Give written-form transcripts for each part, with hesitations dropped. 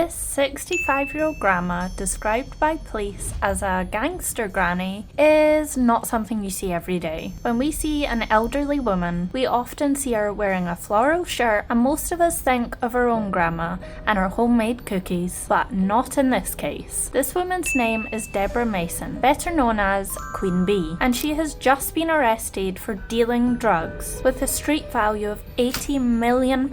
This 65-year-old grandma, described by police as a gangster granny, is not something you see every day. When we see an elderly woman, we often see her wearing a floral shirt, and most of us think of our own grandma and her homemade cookies, but not in this case. This woman's name is Deborah Mason, better known as Queen Bee, and she has just been arrested for dealing drugs with a street value of £80 million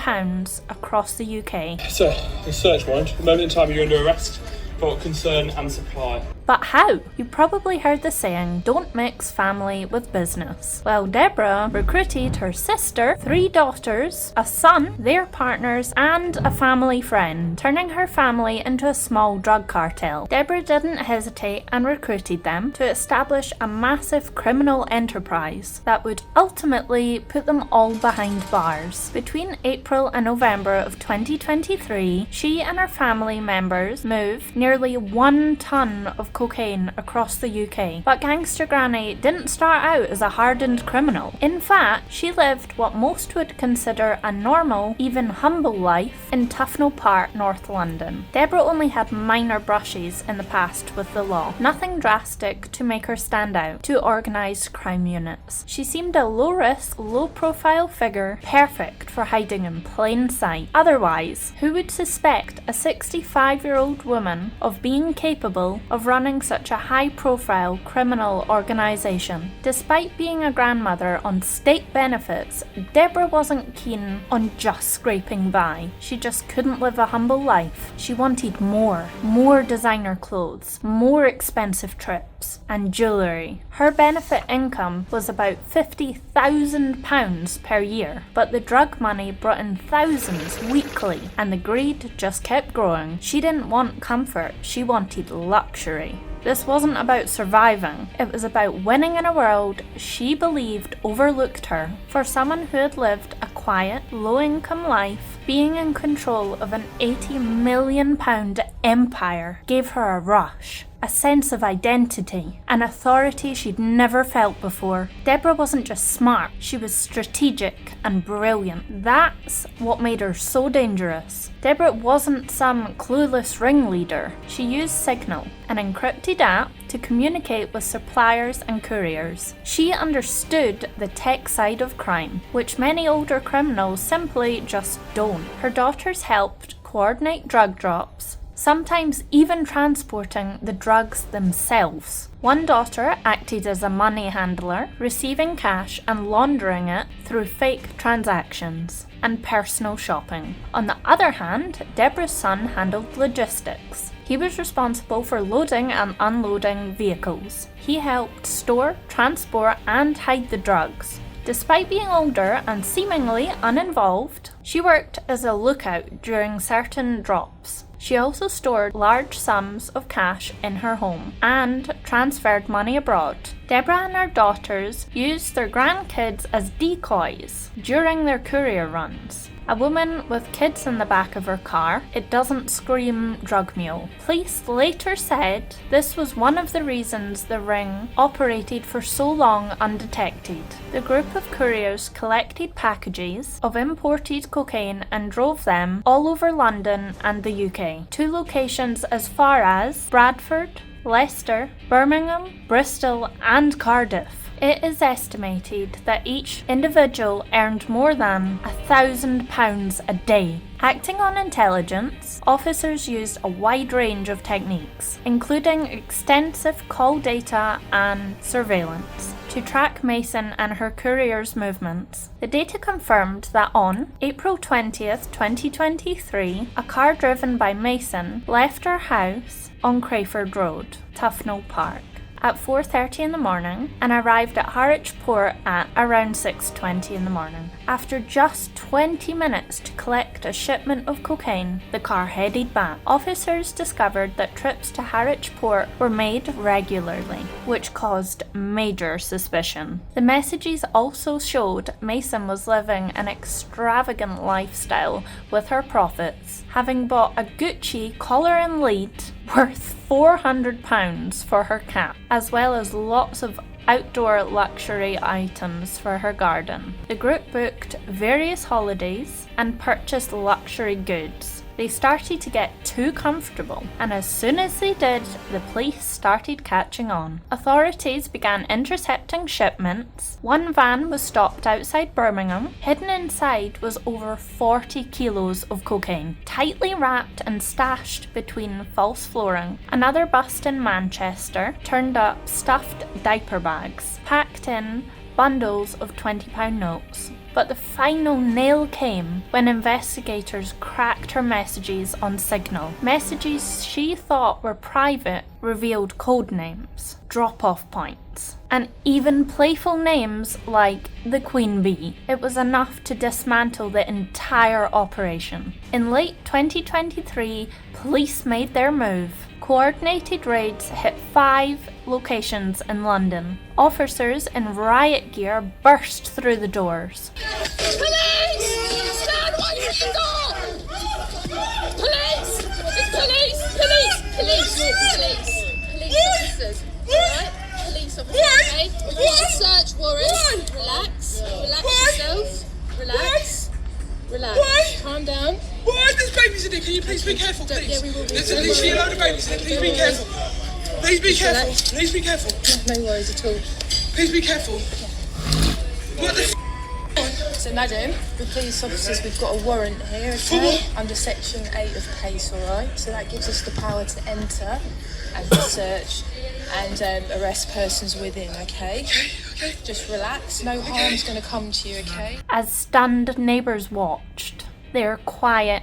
across the UK. So, a search warrant. At the moment in time you're under arrest for concern and supply. But how? You probably heard the saying, don't mix family with business. Well, Deborah recruited her sister, 3 daughters, a son, their partners, and a family friend, turning her family into a small drug cartel. Deborah didn't hesitate and recruited them to establish a massive criminal enterprise that would ultimately put them all behind bars. Between April and November of 2023, she and her family members moved nearly 1 ton of cocaine across the UK. But Gangster Granny didn't start out as a hardened criminal. In fact, she lived what most would consider a normal, even humble life in Tufnell Park, North London. Deborah only had minor brushes in the past with the law. Nothing drastic to make her stand out to organised crime units. She seemed a low-risk, low-profile figure, perfect for hiding in plain sight. Otherwise, who would suspect a 65-year-old woman of being capable of running such a high-profile criminal organisation? Despite being a grandmother on state benefits, Deborah wasn't keen on just scraping by. She just couldn't live a humble life. She wanted more designer clothes, more expensive trips, and jewellery. Her benefit income was about £50,000 per year, but the drug money brought in thousands weekly, and the greed just kept growing. She didn't want comfort, she wanted luxury. This wasn't about surviving, it was about winning in a world she believed overlooked her. For someone who had lived a quiet, low-income life, being in control of an £80 million empire gave her a rush. A sense of identity, an authority she'd never felt before. Deborah wasn't just smart, she was strategic and brilliant. That's what made her so dangerous. Deborah wasn't some clueless ringleader. She used Signal, an encrypted app, to communicate with suppliers and couriers. She understood the tech side of crime, which many older criminals simply just don't. Her daughters helped coordinate drug drops, sometimes even transporting the drugs themselves. One daughter acted as a money handler, receiving cash and laundering it through fake transactions and personal shopping. On the other hand, Deborah's son handled logistics. He was responsible for loading and unloading vehicles. He helped store, transport, and hide the drugs. Despite being older and seemingly uninvolved, she worked as a lookout during certain drops. She also stored large sums of cash in her home and transferred money abroad. Deborah and her daughters used their grandkids as decoys during their courier runs. A woman with kids in the back of her car, it doesn't scream drug mule. Police later said this was one of the reasons the ring operated for so long undetected. The group of couriers collected packages of imported cocaine and drove them all over London and the UK, to locations as far as Bradford, Leicester, Birmingham, Bristol, and Cardiff. It is estimated that each individual earned more than £1,000 a day. Acting on intelligence, officers used a wide range of techniques, including extensive call data and surveillance, to track Mason and her couriers' movements. The data confirmed that on April 20th, 2023, a car driven by Mason left her house on Crayford Road, Tufnell Park, at 4:30 in the morning and arrived at Harwich Port at around 6:20 in the morning. After just 20 minutes to collect a shipment of cocaine, the car headed back. Officers discovered that trips to Harwich Port were made regularly, which caused major suspicion. The messages also showed Mason was living an extravagant lifestyle with her profits, having bought a Gucci collar and lead worth £400 for her cat, as well as lots of outdoor luxury items for her garden. The group booked various holidays and purchased luxury goods. They started to get too comfortable, and as soon as they did, the police started catching on. Authorities began intercepting shipments. One van was stopped outside Birmingham. Hidden inside was over 40 kilos of cocaine, tightly wrapped and stashed between false flooring. Another bust in Manchester turned up stuffed diaper bags, packed in bundles of £20 notes. But the final nail came when investigators cracked her messages on Signal. Messages she thought were private revealed code names, drop-off points, and even playful names like the Queen Bee. It was enough to dismantle the entire operation. In late 2023, police made their move. Coordinated raids hit 5 locations in London. Officers in riot gear burst through the doors. Police! Stand what you got! Police! It's police! Police! Police! Police! Police officers. Alright? Police officers, okay? We've got a search warrant. Relax. Relax yourself. Relax. Relax. Calm down. Why? There's babies in it. Can you please be careful, please? Yeah, we will be. There's literally a load of babies in it. Please be careful. Please be careful. Please be careful. No worries at all. Please be careful. What the So, madam, the police officers, we've got a warrant here, okay? Under Section 8 of PACE, alright? So that gives us the power to enter and to search and arrest persons within, okay? Okay. Just relax, no harm's going to come to you, okay? As stunned neighbours watched, their quiet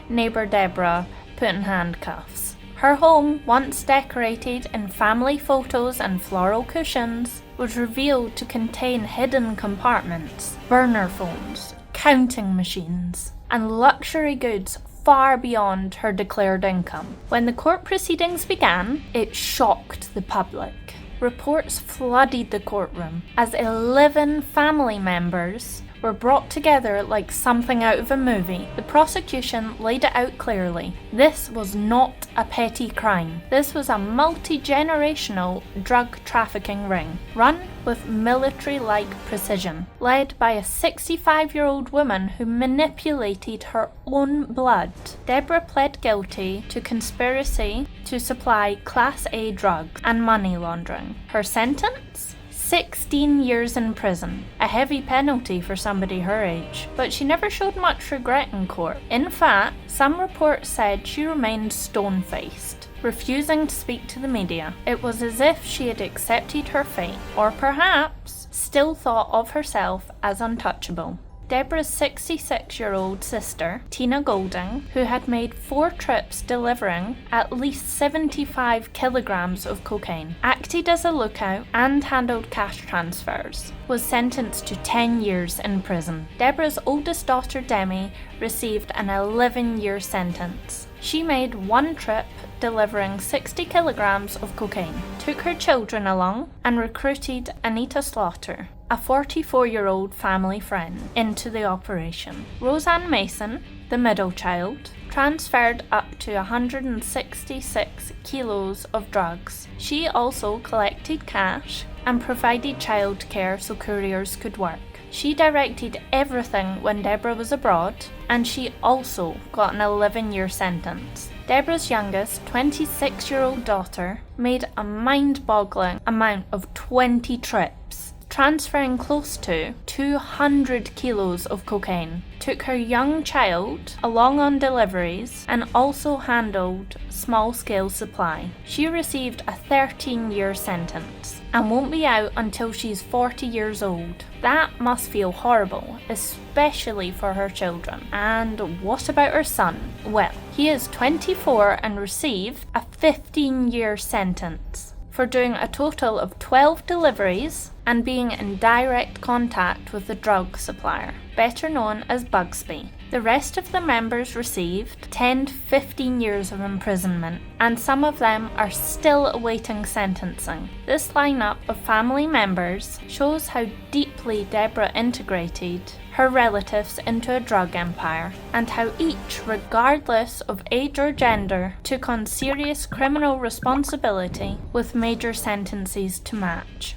neighbour Deborah put in handcuffs. Her home, once decorated in family photos and floral cushions, was revealed to contain hidden compartments, burner phones, counting machines, and luxury goods far beyond her declared income. When the court proceedings began, it shocked the public. Reports flooded the courtroom as 11 family members were brought together like something out of a movie. The prosecution laid it out clearly. This was not a petty crime. This was a multi-generational drug trafficking ring, run with military-like precision, led by a 65-year-old woman who manipulated her own blood. Deborah pled guilty to conspiracy to supply Class A drugs and money laundering. Her sentence? 16 years in prison, a heavy penalty for somebody her age, but she never showed much regret in court. In fact, some reports said she remained stone-faced, refusing to speak to the media. It was as if she had accepted her fate, or perhaps still thought of herself as untouchable. Deborah's 66-year-old sister, Tina Golding, who had made 4 trips delivering at least 75 kilograms of cocaine, acted as a lookout and handled cash transfers, was sentenced to 10 years in prison. Deborah's oldest daughter, Demi, received an 11-year sentence. She made 1 trip delivering 60 kilograms of cocaine, took her children along, and recruited Anita Slaughter, a 44-year-old family friend, into the operation. Roseanne Mason, the middle child, transferred up to 166 kilos of drugs. She also collected cash and provided childcare so couriers could work. She directed everything when Deborah was abroad, and she also got an 11-year sentence. Deborah's youngest, 26-year-old daughter, made a mind-boggling amount of 20 trips, transferring close to 200 kilos of cocaine, took her young child along on deliveries, and also handled small-scale supply. She received a 13-year sentence and won't be out until she's 40 years old. That must feel horrible, especially for her children. And what about her son? Well, he is 24 and received a 15-year sentence for doing a total of 12 deliveries and being in direct contact with the drug supplier, better known as Bugsby. The rest of the members received 10 to 15 years of imprisonment, and some of them are still awaiting sentencing. This lineup of family members shows how deeply Deborah integrated her relatives into a drug empire, and how each, regardless of age or gender, took on serious criminal responsibility with major sentences to match.